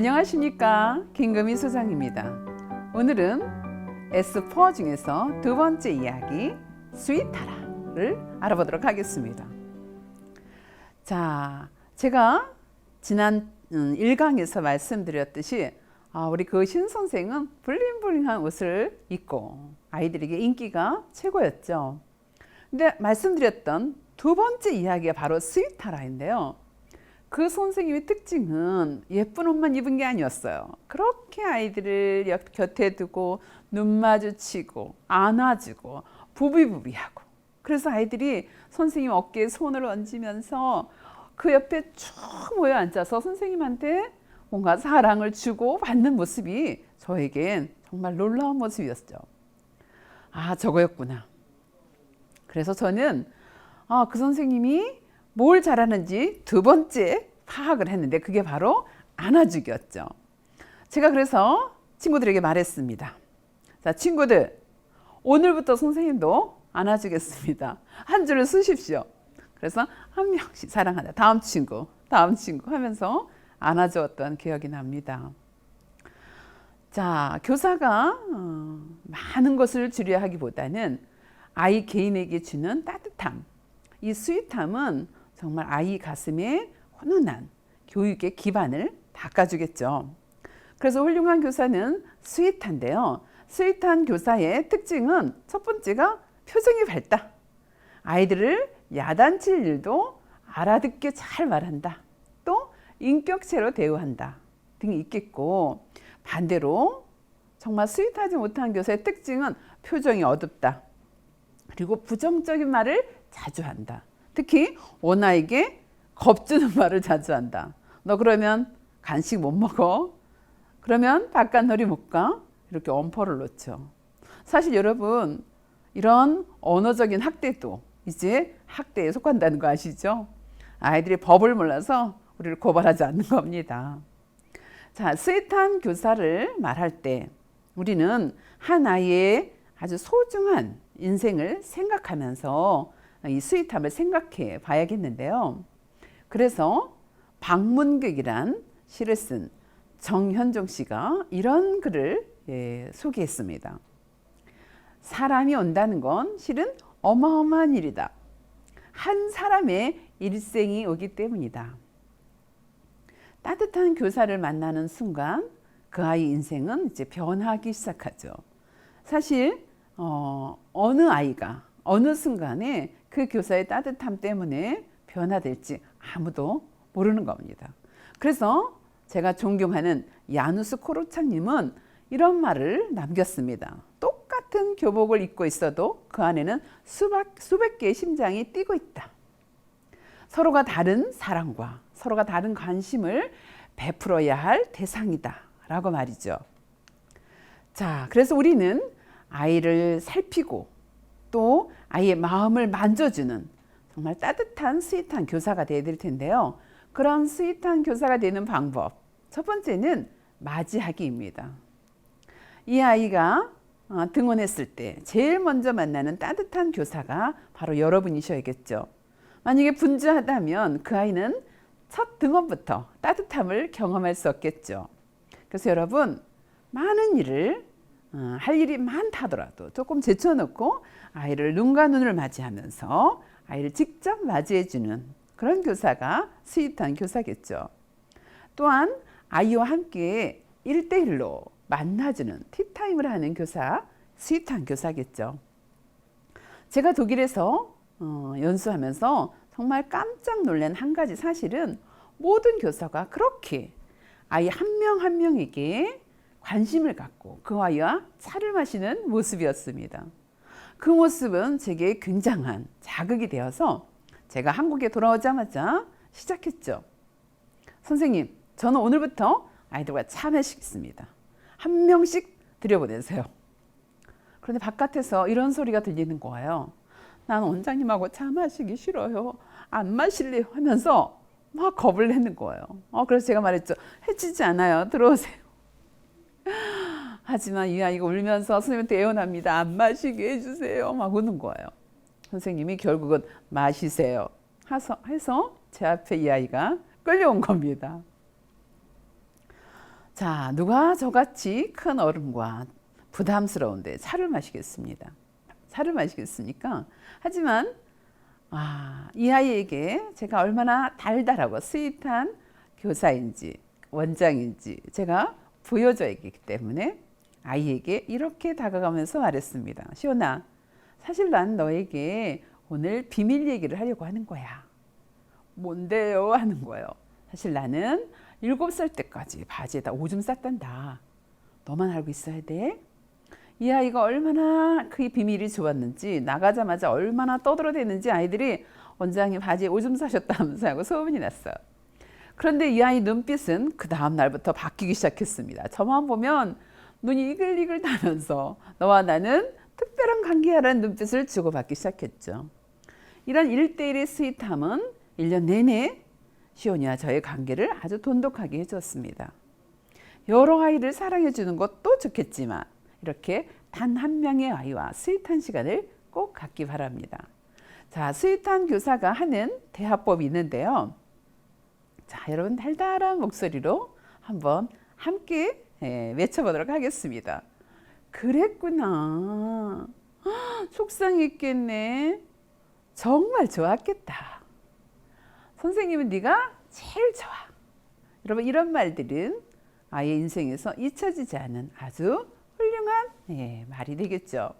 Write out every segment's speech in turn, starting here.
안녕하십니까, 김금희 소장입니다. 오늘은 S4 중에서 두 번째 이야기 스윗하라를 알아보도록 하겠습니다. 자, 제가 지난 1강에서 말씀드렸듯이 우리 그 신 선생은 블링블링한 옷을 입고 아이들에게 인기가 최고였죠. 근데 말씀드렸던 두 번째 이야기가 바로 스윗하라인데요. 그 선생님의 특징은 예쁜 옷만 입은 게 아니었어요. 그렇게 아이들을 곁에 두고 눈 마주치고 안아주고 부비부비하고, 그래서 아이들이 선생님 어깨에 손을 얹으면서 그 옆에 쭉 모여 앉아서 선생님한테 뭔가 사랑을 주고 받는 모습이 저에겐 정말 놀라운 모습이었죠. 저거였구나. 그래서 저는 그 선생님이 뭘 잘하는지 두 번째 파악을 했는데, 그게 바로 안아주기였죠. 제가 그래서 친구들에게 말했습니다. 자, 친구들, 오늘부터 선생님도 안아주겠습니다. 한 줄을 쓰십시오. 그래서 한 명씩 사랑한다, 다음 친구 하면서 안아주었던 기억이 납니다. 자, 교사가 많은 것을 주려 하기보다는 아이 개인에게 주는 따뜻함, 이 스윗함은 정말 아이 가슴에 훈훈한 교육의 기반을 닦아주겠죠. 그래서 훌륭한 교사는 스윗한데요. 스윗한 교사의 특징은 첫 번째가 표정이 밝다. 아이들을 야단칠 일도 알아듣게 잘 말한다. 또 인격체로 대우한다 등이 있겠고, 반대로 정말 스윗하지 못한 교사의 특징은 표정이 어둡다. 그리고 부정적인 말을 자주 한다. 특히 원아이에게 겁주는 말을 자주 한다. 너 그러면 간식 못 먹어? 그러면 바깥놀이 못 가? 이렇게 엄포를 놓죠. 사실 여러분, 이런 언어적인 학대도 이제 학대에 속한다는 거 아시죠? 아이들이 법을 몰라서 우리를 고발하지 않는 겁니다. 자, 스윗한 교사를 말할 때 우리는 한 아이의 아주 소중한 인생을 생각하면서 이 스윗함을 생각해 봐야겠는데요. 그래서 방문객이란 시를 쓴 정현종 씨가 이런 글을 소개했습니다. 사람이 온다는 건 실은 어마어마한 일이다. 한 사람의 일생이 오기 때문이다. 따뜻한 교사를 만나는 순간 그 아이 인생은 이제 변하기 시작하죠. 사실 어느 아이가 어느 순간에 그 교사의 따뜻함 때문에 변화될지 아무도 모르는 겁니다. 그래서 제가 존경하는 야누스 코르차님은 이런 말을 남겼습니다. 똑같은 교복을 입고 있어도 그 안에는 수백 개의 심장이 뛰고 있다. 서로가 다른 사랑과 서로가 다른 관심을 베풀어야 할 대상이다 라고 말이죠. 자, 그래서 우리는 아이를 살피고 또 아이의 마음을 만져주는 정말 따뜻한 스윗한 교사가 되어야 될 텐데요. 그런 스윗한 교사가 되는 방법, 첫 번째는 맞이하기입니다. 이 아이가 등원했을 때 제일 먼저 만나는 따뜻한 교사가 바로 여러분이셔야겠죠. 만약에 분주하다면 그 아이는 첫 등원부터 따뜻함을 경험할 수 없겠죠. 그래서 여러분, 많은 일을 할 일이 많다더라도 조금 제쳐놓고 아이를 눈과 눈을 맞이하면서 아이를 직접 맞이해주는 그런 교사가 스윗한 교사겠죠. 또한 아이와 함께 1대1로 만나주는 티타임을 하는 교사, 스윗한 교사겠죠. 제가 독일에서 연수하면서 정말 깜짝 놀란 한 가지 사실은, 모든 교사가 그렇게 아이 한 명 한 명에게 관심을 갖고 그 아이와 차를 마시는 모습이었습니다. 그 모습은 제게 굉장한 자극이 되어서 제가 한국에 돌아오자마자 시작했죠. 선생님, 저는 오늘부터 아이들과 차 마시겠습니다. 한 명씩 들여보내세요. 그런데 바깥에서 이런 소리가 들리는 거예요. 난 원장님하고 차 마시기 싫어요. 안 마실래요? 하면서 막 겁을 내는 거예요. 그래서 제가 말했죠. 해치지 않아요. 들어오세요. 하지만 이 아이가 울면서 선생님한테 애원합니다. 안 마시게 해주세요. 막 우는 거예요. 선생님이 결국은 마시세요 해서 제 앞에 이 아이가 끌려온 겁니다. 자, 누가 저같이 큰 어른과 부담스러운데 차를 마시겠습니다. 차를 마시겠습니까? 하지만 이 아이에게 제가 얼마나 달달하고 스윗한 교사인지 원장인지 제가 보여줘야 하기 때문에 아이에게 이렇게 다가가면서 말했습니다. 시온아, 사실 난 너에게 오늘 비밀 얘기를 하려고 하는 거야. 뭔데요? 하는 거예요. 사실 나는 7살 때까지 바지에다 오줌 쌌단다. 너만 알고 있어야 돼. 이 아이가 얼마나 그 비밀이 좋았는지 나가자마자 얼마나 떠들어대는지 아이들이 원장님 바지에 오줌 싸셨다면서 하고 소문이 났어요. 그런데 이 아이 눈빛은 그 다음 날부터 바뀌기 시작했습니다. 저만 보면 눈이 이글이글 나면서 너와 나는 특별한 관계야라는 눈빛을 주고받기 시작했죠. 이런 1대1의 스윗함은 1년 내내 시온이와 저의 관계를 아주 돈독하게 해줬습니다. 여러 아이를 사랑해 주는 것도 좋겠지만 이렇게 단 한 명의 아이와 스윗한 시간을 꼭 갖기 바랍니다. 자, 스윗한 교사가 하는 대화법이 있는데요. 자, 여러분 달달한 목소리로 한번 함께 외쳐보도록 하겠습니다. 그랬구나. 속상했겠네. 정말 좋았겠다. 선생님은 네가 제일 좋아. 여러분 이런 말들은 아이의 인생에서 잊혀지지 않은 아주 훌륭한 말이 되겠죠.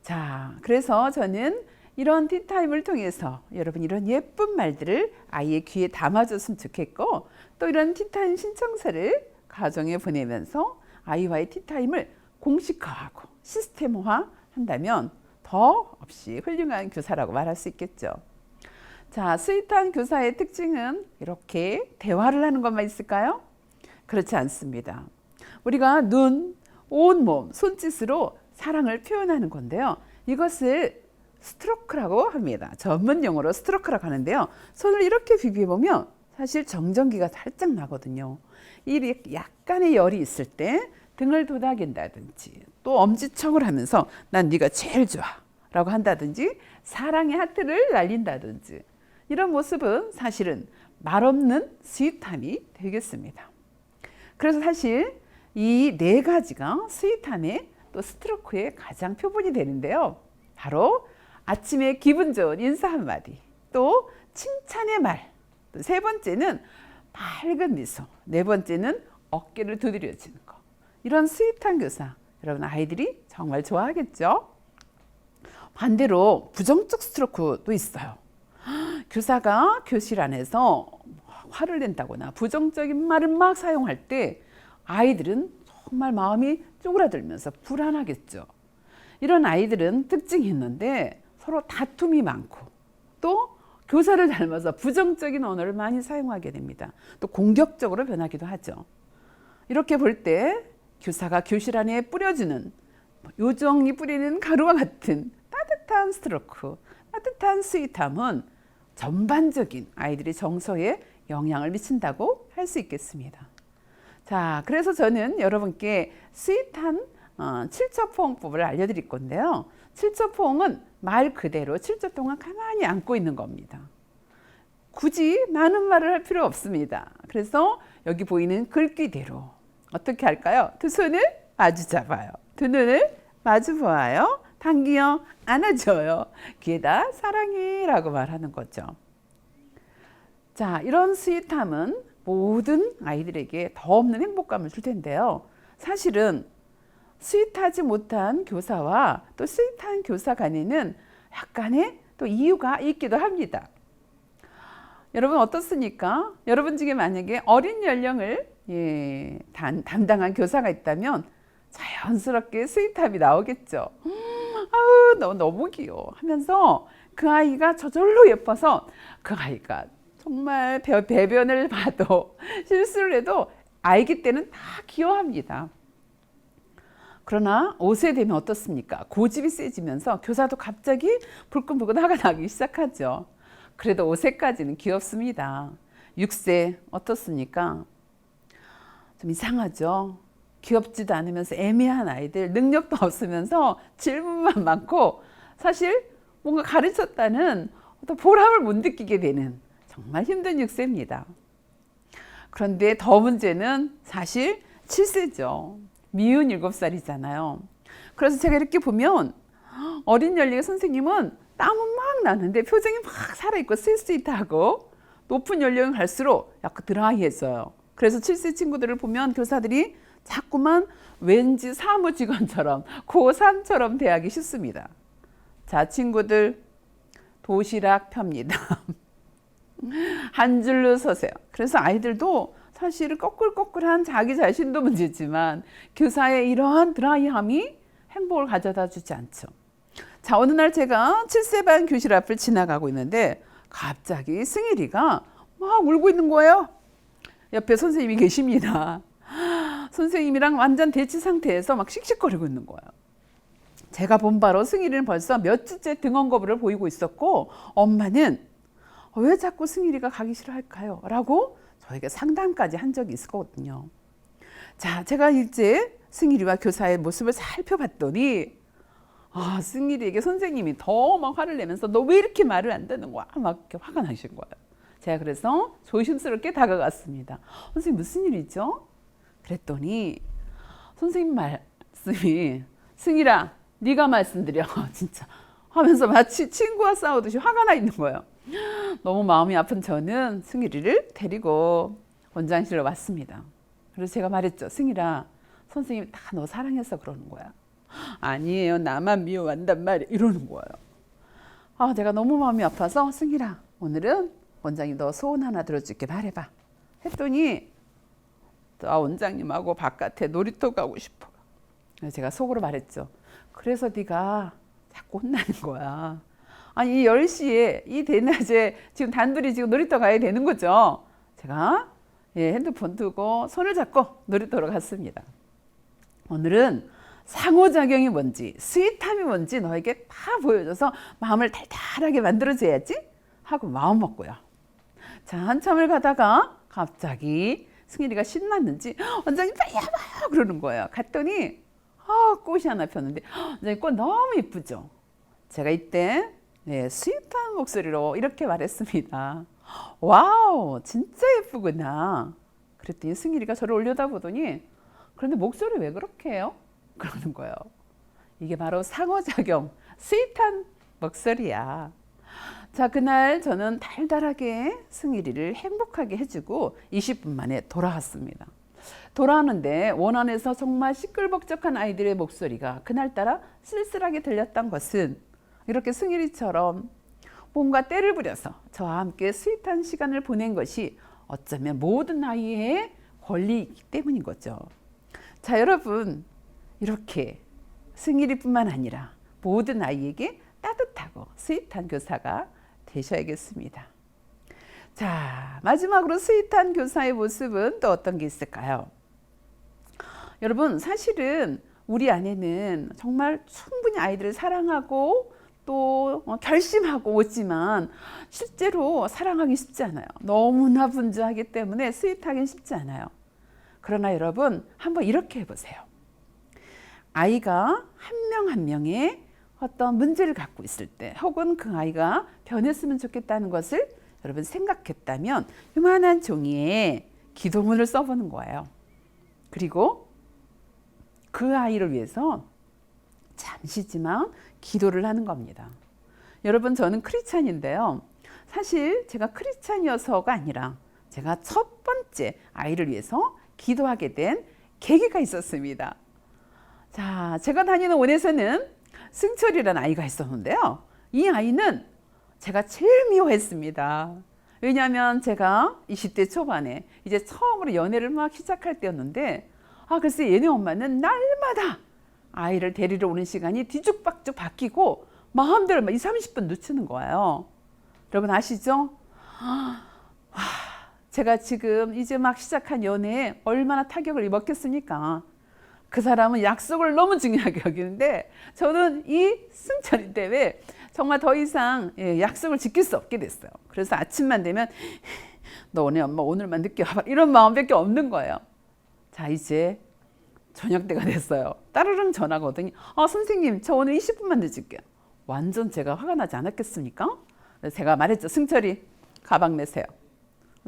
자, 그래서 저는 이런 티타임을 통해서 여러분 이런 예쁜 말들을 아이의 귀에 담아줬으면 좋겠고 또 이런 티타임 신청서를 가정에 보내면서 아이와의 티타임을 공식화하고 시스템화 한다면 더 없이 훌륭한 교사라고 말할 수 있겠죠. 자, 스윗한 교사의 특징은 이렇게 대화를 하는 것만 있을까요? 그렇지 않습니다. 우리가 눈, 온몸, 손짓으로 사랑을 표현하는 건데요. 이것을 스트로크라고 합니다. 전문 용어로 스트로크라고 하는데요. 손을 이렇게 비벼보면 사실 정전기가 살짝 나거든요. 이 약간의 열이 있을 때 등을 도닥인다든지 또 엄지척을 하면서 난 네가 제일 좋아 라고 한다든지 사랑의 하트를 날린다든지 이런 모습은 사실은 말없는 스윗함이 되겠습니다. 그래서 사실 이 네 가지가 스윗함의 또 스트로크의 가장 표본이 되는데요. 바로 아침에 기분 좋은 인사 한마디, 또 칭찬의 말, 또 세 번째는 밝은 미소, 네 번째는 어깨를 두드려주는 거. 이런 스윗한 교사, 여러분 아이들이 정말 좋아하겠죠? 반대로 부정적 스트로크도 있어요. 교사가 교실 안에서 화를 낸다거나 부정적인 말을 막 사용할 때 아이들은 정말 마음이 쪼그라들면서 불안하겠죠. 이런 아이들은 특징이 있는데 서로 다툼이 많고 또 교사를 닮아서 부정적인 언어를 많이 사용하게 됩니다. 또 공격적으로 변하기도 하죠. 이렇게 볼 때 교사가 교실 안에 뿌려주는 요정이 뿌리는 가루와 같은 따뜻한 스트로크, 따뜻한 스윗함은 전반적인 아이들의 정서에 영향을 미친다고 할 수 있겠습니다. 자, 그래서 저는 여러분께 스윗한 7초 포옹법을 알려드릴 건데요. 7초 포옹은 말 그대로 7초 동안 가만히 안고 있는 겁니다. 굳이 많은 말을 할 필요 없습니다. 그래서 여기 보이는 글귀대로 어떻게 할까요? 두 손을 마주 잡아요. 두 눈을 마주 보아요. 당기어 안아줘요. 귀에다 사랑해 라고 말하는 거죠. 자, 이런 스윗함은 모든 아이들에게 더 없는 행복감을 줄 텐데요. 사실은 스윗하지 못한 교사와 또 스윗한 교사 간에는 약간의 또 이유가 있기도 합니다. 여러분 어떻습니까? 여러분 중에 만약에 어린 연령을 담당한 교사가 있다면 자연스럽게 스윗함이 나오겠죠. 아우 너무 귀여워 하면서 그 아이가 저절로 예뻐서 그 아이가 정말 배변을 봐도 실수를 해도 아이기 때는 다 귀여워합니다. 그러나 5세 되면 어떻습니까? 고집이 세지면서 교사도 갑자기 불끈불끈 화가 나기 시작하죠. 그래도 5세까지는 귀엽습니다. 6세 어떻습니까? 좀 이상하죠. 귀엽지도 않으면서 애매한 아이들, 능력도 없으면서 질문만 많고 사실 뭔가 가르쳤다는 어떤 보람을 못 느끼게 되는 정말 힘든 6세입니다. 그런데 더 문제는 사실 7세죠. 미운 7살이잖아요. 그래서 제가 이렇게 보면 어린 연령의 선생님은 땀은 막 나는데 표정이 막 살아있고 스윗스윗하고, 높은 연령이 갈수록 약간 드라이해져요. 그래서 7세 친구들을 보면 교사들이 자꾸만 왠지 사무직원처럼 고3처럼 대하기 쉽습니다. 자, 친구들 도시락 펴니다. 한 줄로 서세요. 그래서 아이들도 사실 꺼끌꺼끌한 자기 자신도 문제지만 교사의 이러한 드라이함이 행복을 가져다 주지 않죠. 자, 어느 날 제가 7세 반 교실 앞을 지나가고 있는데 갑자기 승일이가 막 울고 있는 거예요. 옆에 선생님이 계십니다. 선생님이랑 완전 대치 상태에서 막 씩씩거리고 있는 거예요. 제가 본 바로 승일이는 벌써 몇 주째 등원 거부를 보이고 있었고, 엄마는 왜 자꾸 승일이가 가기 싫어할까요? 라고 저에게 상담까지 한 적이 있었거든요. 자, 제가 이제 승일이와 교사의 모습을 살펴봤더니 승일이에게 선생님이 더 막 화를 내면서 너 왜 이렇게 말을 안 듣는 거야? 막 이렇게 화가 나신 거예요. 제가 그래서 조심스럽게 다가갔습니다. 선생님 무슨 일이죠? 그랬더니 선생님 말씀이 승일아 네가 말씀드려 진짜 하면서 마치 친구와 싸우듯이 화가 나 있는 거예요. 너무 마음이 아픈 저는 승일이를 데리고 원장실로 왔습니다. 그래서 제가 말했죠. 승일아 선생님이 다 너 사랑해서 그러는 거야. 아니에요 나만 미워한단 말이야 이러는 거예요. 내가 너무 마음이 아파서 승일아 오늘은 원장님 너 소원 하나 들어줄게 말해봐 했더니 나 원장님하고 바깥에 놀이터 가고 싶어. 제가 속으로 말했죠. 그래서 네가 자꾸 혼나는 거야. 아니 이 10시에 이 대낮에 지금 단둘이 지금 놀이터 가야 되는 거죠. 제가 핸드폰 두고 손을 잡고 놀이터로 갔습니다. 오늘은 상호작용이 뭔지 스윗함이 뭔지 너에게 다 보여줘서 마음을 달달하게 만들어줘야지 하고 마음 먹고요. 자 한참을 가다가 갑자기 승일이가 신났는지 원장님 빨리 와봐요 그러는 거예요. 갔더니 꽃이 하나 폈는데 원장님 꽃 너무 이쁘죠. 제가 이때 스윗한 목소리로 이렇게 말했습니다. 와우 진짜 예쁘구나. 그랬더니 승일이가 저를 올려다보더니 그런데 목소리 왜 그렇게 해요? 그러는 거예요. 이게 바로 상호작용 스윗한 목소리야. 자 그날 저는 달달하게 승일이를 행복하게 해주고 20분 만에 돌아왔습니다. 돌아오는데 원안에서 정말 시끌벅적한 아이들의 목소리가 그날따라 쓸쓸하게 들렸던 것은 이렇게 승일이처럼 뭔가 때를 부려서 저와 함께 스윗한 시간을 보낸 것이 어쩌면 모든 아이의 권리이기 때문인 거죠. 자 여러분 이렇게 승일이뿐만 아니라 모든 아이에게 따뜻하고 스윗한 교사가 되셔야겠습니다. 자 마지막으로 스윗한 교사의 모습은 또 어떤 게 있을까요? 여러분 사실은 우리 안에는 정말 충분히 아이들을 사랑하고 또 결심하고 오지만 실제로 사랑하기 쉽지 않아요. 너무나 분주하기 때문에 스윗하긴 쉽지 않아요. 그러나 여러분 한번 이렇게 해보세요. 아이가 한 명 한 명의 어떤 문제를 갖고 있을 때 혹은 그 아이가 변했으면 좋겠다는 것을 여러분 생각했다면 요만한 종이에 기도문을 써보는 거예요. 그리고 그 아이를 위해서 잠시지만 기도를 하는 겁니다. 여러분 저는 크리스찬인데요. 사실 제가 크리스찬이어서가 아니라 제가 첫 번째 아이를 위해서 기도하게 된 계기가 있었습니다. 자, 제가 다니는 원에서는 승철이라는 아이가 있었는데요. 이 아이는 제가 제일 미워했습니다. 왜냐하면 제가 20대 초반에 이제 처음으로 연애를 막 시작할 때였는데 글쎄 얘네 엄마는 날마다 아이를 데리러 오는 시간이 뒤죽박죽 바뀌고 마음대로 막 20-30분 늦추는 거예요. 여러분 아시죠? 제가 지금 이제 막 시작한 연애에 얼마나 타격을 입었겠습니까? 그 사람은 약속을 너무 중요하게 여기는데 저는 이 승철이 때문에 정말 더 이상 약속을 지킬 수 없게 됐어요. 그래서 아침만 되면 너 오늘 엄마 오늘만 늦게 와봐 이런 마음밖에 없는 거예요. 자 이제 저녁 때가 됐어요. 따르릉 전화가 오더니 선생님 저 오늘 20분만 늦을게요. 완전 제가 화가 나지 않았겠습니까? 그래서 제가 말했죠. 승철이 가방 내세요.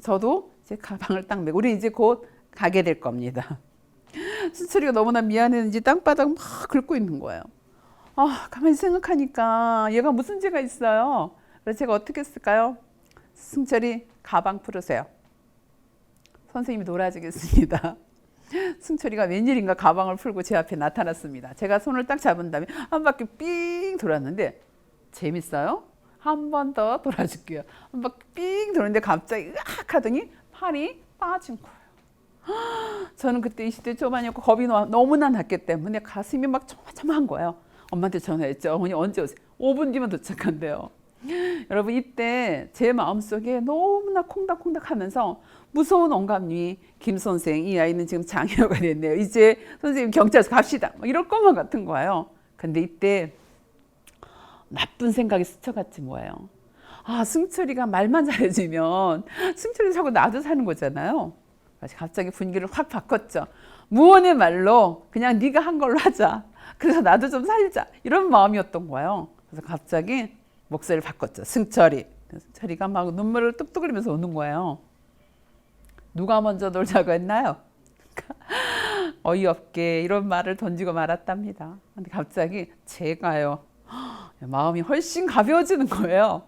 저도 이제 가방을 딱 메고 우리 이제 곧 가게 될 겁니다. 승철이가 너무나 미안했는지 땅바닥 막 긁고 있는 거예요. 가만히 생각하니까 얘가 무슨 죄가 있어요. 그래서 제가 어떻게 했을까요? 승철이 가방 풀으세요. 선생님이 놀아주겠습니다. 승철이가 웬일인가 가방을 풀고 제 앞에 나타났습니다. 제가 손을 딱 잡은 다음에 한 바퀴 삥 돌았는데 재밌어요? 한 번 더 돌아줄게요. 한 바퀴 삥 도는데 갑자기 으악 하더니 팔이 빠진 거예요. 저는 그때 20대 초반이었고 겁이 너무나 났기 때문에 가슴이 막 조마조마한 거예요. 엄마한테 전화했죠. 어머니 언제 오세요? 5분 뒤면 도착한대요. 여러분 이때 제 마음속에 너무나 콩닥콩닥 하면서 무서운 언감이 김 선생 이 아이는 지금 장애가 됐네요. 이제 선생님 경찰서 갑시다. 이럴 것만 같은 거예요. 근데 이때 나쁜 생각이 스쳐갔지 뭐예요. 승철이가 말만 잘해주면 승철이 자꾸 나도 사는 거잖아요. 갑자기 분위기를 확 바꿨죠. 무언의 말로 그냥 네가 한 걸로 하자. 그래서 나도 좀 살자. 이런 마음이었던 거예요. 그래서 갑자기 목소리를 바꿨죠. 승철이. 승철이가 막 눈물을 뚝뚝 흘리면서 우는 거예요. 누가 먼저 놀자고 했나요? 어이없게 이런 말을 던지고 말았답니다. 근데 갑자기 제가요. 마음이 훨씬 가벼워지는 거예요.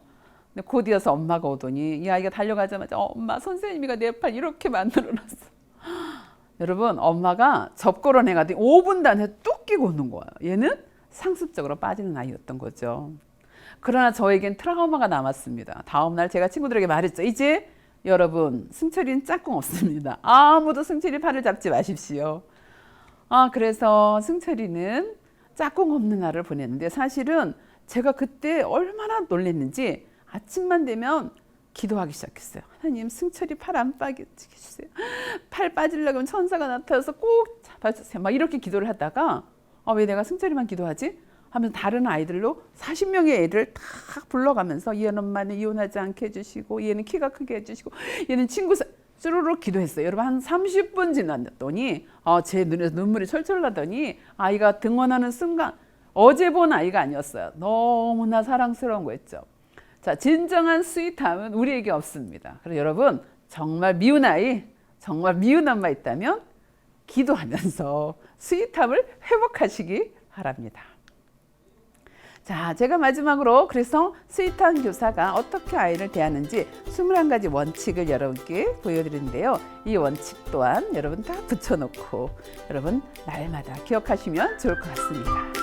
근데 곧 이어서 엄마가 오더니 이 아이가 달려가자마자 엄마 선생님이가 내 팔 이렇게 만들어놨어. 여러분 엄마가 접고로 내가더니 5분도 안 해서 뚝 끼고 오는 거예요. 얘는 상습적으로 빠지는 아이였던 거죠. 그러나 저에겐 트라우마가 남았습니다. 다음날 제가 친구들에게 말했죠. 이제 여러분 승철이는 짝꿍 없습니다. 아무도 승철이 팔을 잡지 마십시오. 그래서 승철이는 짝꿍 없는 날을 보냈는데 사실은 제가 그때 얼마나 놀랐는지 아침만 되면 기도하기 시작했어요. 하나님 승철이 팔 안 빠지게 해주세요. 팔 빠지려고 하면 천사가 나타나서 꼭 잡아주세요. 막 이렇게 기도를 하다가 왜 내가 승철이만 기도하지? 하면서 다른 아이들로 40명의 애들 다 불러가면서 얘는 엄마는 이혼하지 않게 해주시고 얘는 키가 크게 해주시고 얘는 친구 쭈루룩 기도했어요. 여러분 한 30분 지났더니 제 눈에서 눈물이 철철 나더니 아이가 등원하는 순간 어제 본 아이가 아니었어요. 너무나 사랑스러운 거였죠. 자, 진정한 스윗함은 우리에게 없습니다. 그래서 여러분 정말 미운 아이, 정말 미운 엄마 있다면 기도하면서 스윗함을 회복하시기 바랍니다. 자, 제가 마지막으로 그래서 스윗한 교사가 어떻게 아이를 대하는지 21가지 원칙을 여러분께 보여드리는데요. 이 원칙 또한 여러분 다 붙여놓고 여러분 날마다 기억하시면 좋을 것 같습니다.